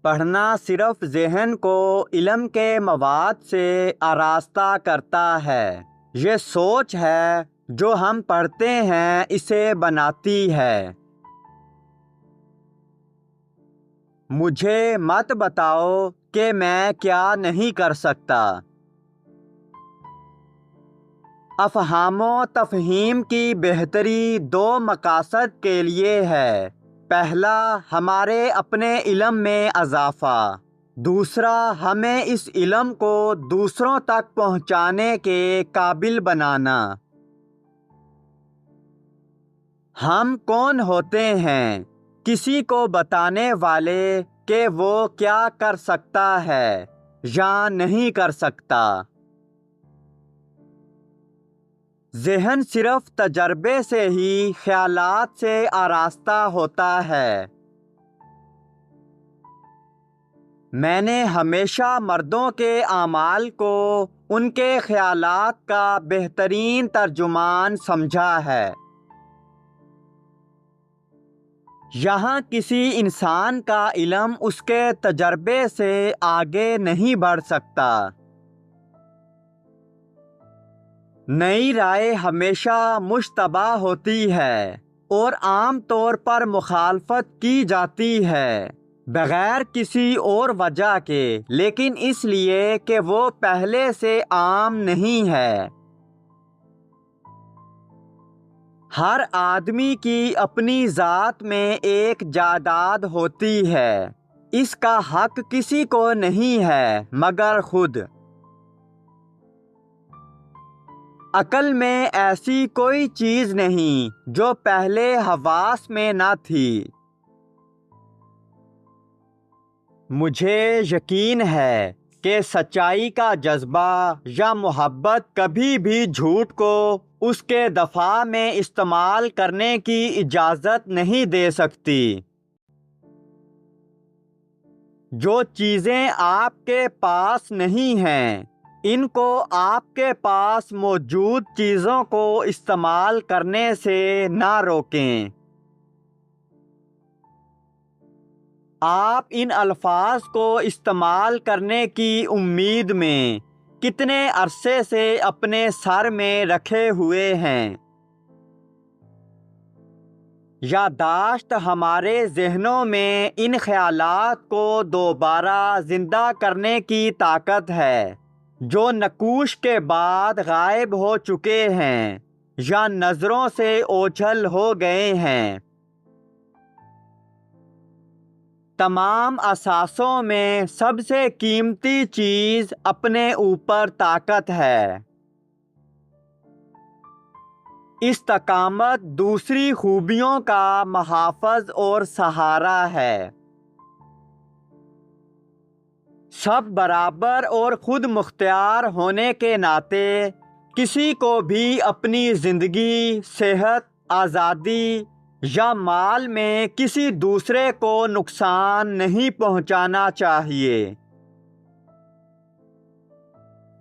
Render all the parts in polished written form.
پڑھنا صرف ذہن کو علم کے مواد سے آراستہ کرتا ہے۔ یہ سوچ ہے جو ہم پڑھتے ہیں اسے بناتی ہے۔ مجھے مت بتاؤ کہ میں کیا نہیں کر سکتا۔ افہام و تفہیم کی بہتری دو مقاصد کے لیے ہے۔ پہلا، ہمارے اپنے علم میں اضافہ۔ دوسرا، ہمیں اس علم کو دوسروں تک پہنچانے کے قابل بنانا۔ ہم کون ہوتے ہیں کسی کو بتانے والے کہ وہ کیا کر سکتا ہے یا نہیں کر سکتا؟ ذہن صرف تجربے سے ہی خیالات سے آراستہ ہوتا ہے۔ میں نے ہمیشہ مردوں کے اعمال کو ان کے خیالات کا بہترین ترجمان سمجھا ہے۔ یہاں کسی انسان کا علم اس کے تجربے سے آگے نہیں بڑھ سکتا۔ نئی رائے ہمیشہ مشتبہ ہوتی ہے اور عام طور پر مخالفت کی جاتی ہے، بغیر کسی اور وجہ کے، لیکن اس لیے کہ وہ پہلے سے عام نہیں ہے۔ ہر آدمی کی اپنی ذات میں ایک جائیداد ہوتی ہے، اس کا حق کسی کو نہیں ہے مگر خود۔ عقل میں ایسی کوئی چیز نہیں جو پہلے حواس میں نہ تھی۔ مجھے یقین ہے کہ سچائی کا جذبہ یا محبت کبھی بھی جھوٹ کو اس کے دفاع میں استعمال کرنے کی اجازت نہیں دے سکتی۔ جو چیزیں آپ کے پاس نہیں ہیں، ان کو آپ کے پاس موجود چیزوں کو استعمال کرنے سے نہ روکیں۔ آپ ان الفاظ کو استعمال کرنے کی امید میں کتنے عرصے سے اپنے سر میں رکھے ہوئے ہیں۔ یادداشت ہمارے ذہنوں میں ان خیالات کو دوبارہ زندہ کرنے کی طاقت ہے جو نقوش کے بعد غائب ہو چکے ہیں یا نظروں سے اوجھل ہو گئے ہیں۔ تمام اثاثوں میں سب سے قیمتی چیز اپنے اوپر طاقت ہے۔ استقامت دوسری خوبیوں کا محافظ اور سہارا ہے۔ سب برابر اور خود مختار ہونے کے ناطے کسی کو بھی اپنی زندگی، صحت، آزادی یا مال میں کسی دوسرے کو نقصان نہیں پہنچانا چاہیے۔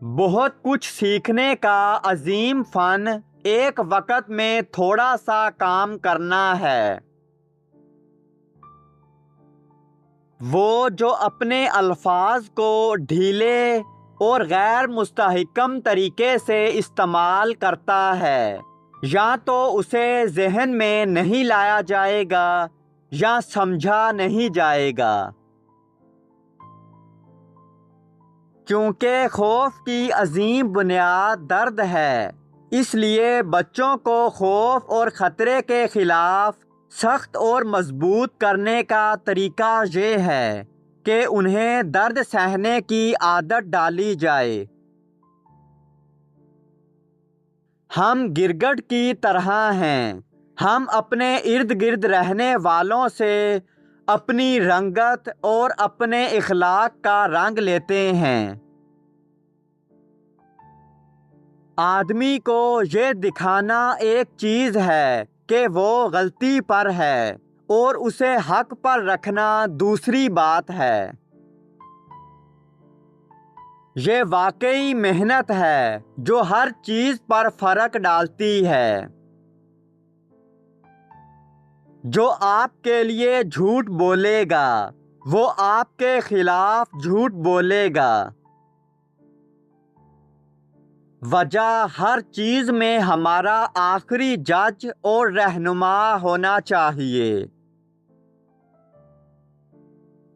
بہت کچھ سیکھنے کا عظیم فن ایک وقت میں تھوڑا سا کام کرنا ہے۔ وہ جو اپنے الفاظ کو ڈھیلے اور غیر مستحکم طریقے سے استعمال کرتا ہے، یا تو اسے ذہن میں نہیں لایا جائے گا یا سمجھا نہیں جائے گا۔ کیونکہ خوف کی عظیم بنیاد درد ہے، اس لیے بچوں کو خوف اور خطرے کے خلاف سخت اور مضبوط کرنے کا طریقہ یہ ہے کہ انہیں درد سہنے کی عادت ڈالی جائے۔ ہم گرگٹ کی طرح ہیں، ہم اپنے ارد گرد رہنے والوں سے اپنی رنگت اور اپنے اخلاق کا رنگ لیتے ہیں۔ آدمی کو یہ دکھانا ایک چیز ہے کہ وہ غلطی پر ہے اور اسے حق پر رکھنا دوسری بات ہے۔ یہ واقعی محنت ہے جو ہر چیز پر فرق ڈالتی ہے۔ جو آپ کے لیے جھوٹ بولے گا وہ آپ کے خلاف جھوٹ بولے گا۔ وجہ ہر چیز میں ہمارا آخری جج اور رہنما ہونا چاہیے۔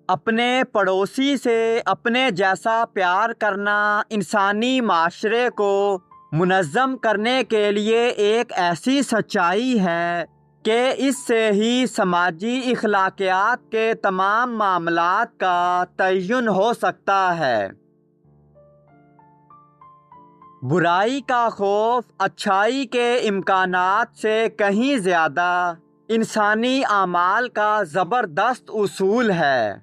اپنے پڑوسی سے اپنے جیسا پیار کرنا انسانی معاشرے کو منظم کرنے کے لیے ایک ایسی سچائی ہے کہ اس سے ہی سماجی اخلاقیات کے تمام معاملات کا تعین ہو سکتا ہے۔ برائی کا خوف اچھائی کے امکانات سے کہیں زیادہ انسانی اعمال کا زبردست اصول ہے۔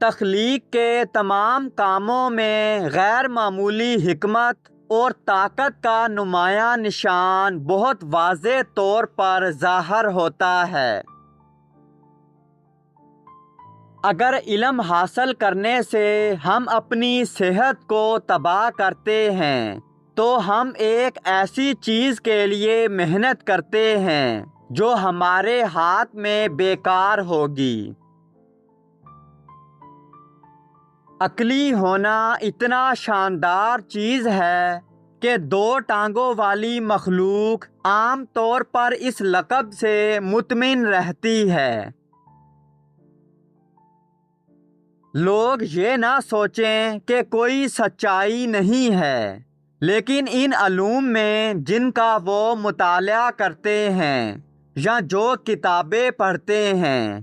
تخلیق کے تمام کاموں میں غیر معمولی حکمت اور طاقت کا نمایاں نشان بہت واضح طور پر ظاہر ہوتا ہے۔ اگر علم حاصل کرنے سے ہم اپنی صحت کو تباہ کرتے ہیں تو ہم ایک ایسی چیز کے لیے محنت کرتے ہیں جو ہمارے ہاتھ میں بیکار ہوگی۔ عقلی ہونا اتنا شاندار چیز ہے کہ دو ٹانگوں والی مخلوق عام طور پر اس لقب سے مطمئن رہتی ہے۔ لوگ یہ نہ سوچیں کہ کوئی سچائی نہیں ہے، لیکن ان علوم میں جن کا وہ مطالعہ کرتے ہیں یا جو کتابیں پڑھتے ہیں،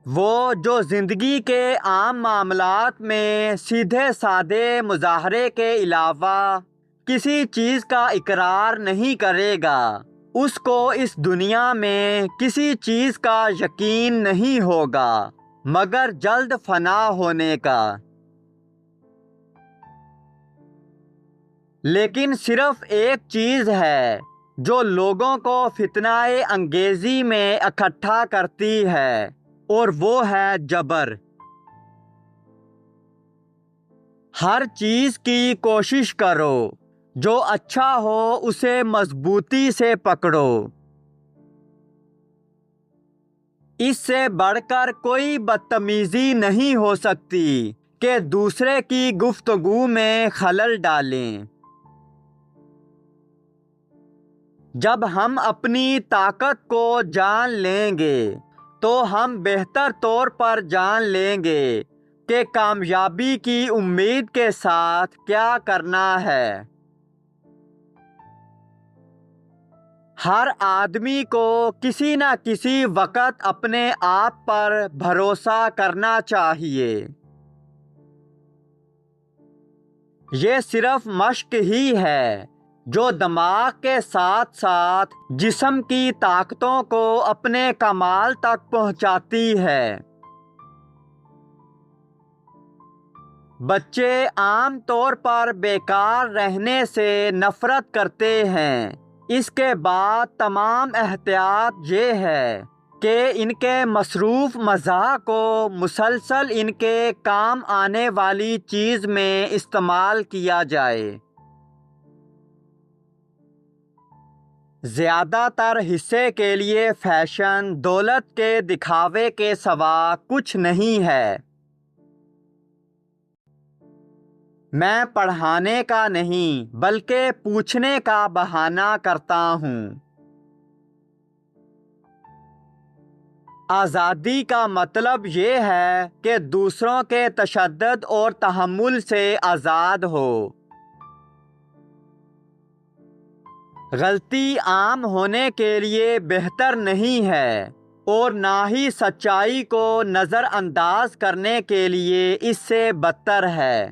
وہ جو زندگی کے عام معاملات میں سیدھے سادے مظاہرے کے علاوہ کسی چیز کا اقرار نہیں کرے گا، اس کو اس دنیا میں کسی چیز کا یقین نہیں ہوگا مگر جلد فنا ہونے کا۔ لیکن صرف ایک چیز ہے جو لوگوں کو فتنہ انگیزی میں اکٹھا کرتی ہے، اور وہ ہے جبر۔ ہر چیز کی کوشش کرو، جو اچھا ہو اسے مضبوطی سے پکڑو۔ اس سے بڑھ کر کوئی بدتمیزی نہیں ہو سکتی کہ دوسرے کی گفتگو میں خلل ڈالیں۔ جب ہم اپنی طاقت کو جان لیں گے تو ہم بہتر طور پر جان لیں گے کہ کامیابی کی امید کے ساتھ کیا کرنا ہے۔ ہر آدمی کو کسی نہ کسی وقت اپنے آپ پر بھروسہ کرنا چاہیے۔ یہ صرف مشق ہی ہے جو دماغ کے ساتھ ساتھ جسم کی طاقتوں کو اپنے کمال تک پہنچاتی ہے۔ بچے عام طور پر بیکار رہنے سے نفرت کرتے ہیں۔ اس کے بعد تمام احتیاط یہ ہے کہ ان کے مصروف مزاح کو مسلسل ان کے کام آنے والی چیز میں استعمال کیا جائے۔ زیادہ تر حصے کے لیے فیشن دولت کے دکھاوے کے سوا کچھ نہیں ہے۔ میں پڑھانے کا نہیں بلکہ پوچھنے کا بہانہ کرتا ہوں۔ آزادی کا مطلب یہ ہے کہ دوسروں کے تشدد اور تحمل سے آزاد ہو۔ غلطی عام ہونے کے لیے بہتر نہیں ہے اور نہ ہی سچائی کو نظر انداز کرنے کے لیے اس سے بدتر ہے۔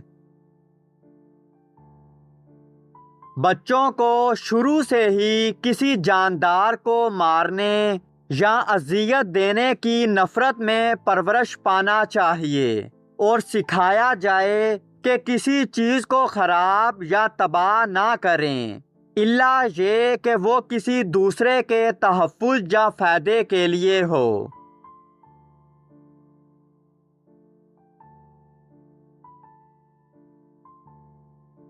بچوں کو شروع سے ہی کسی جاندار کو مارنے یا اذیت دینے کی نفرت میں پرورش پانا چاہیے اور سکھایا جائے کہ کسی چیز کو خراب یا تباہ نہ کریں الا یہ کہ وہ کسی دوسرے کے تحفظ یا فائدے کے لیے ہو۔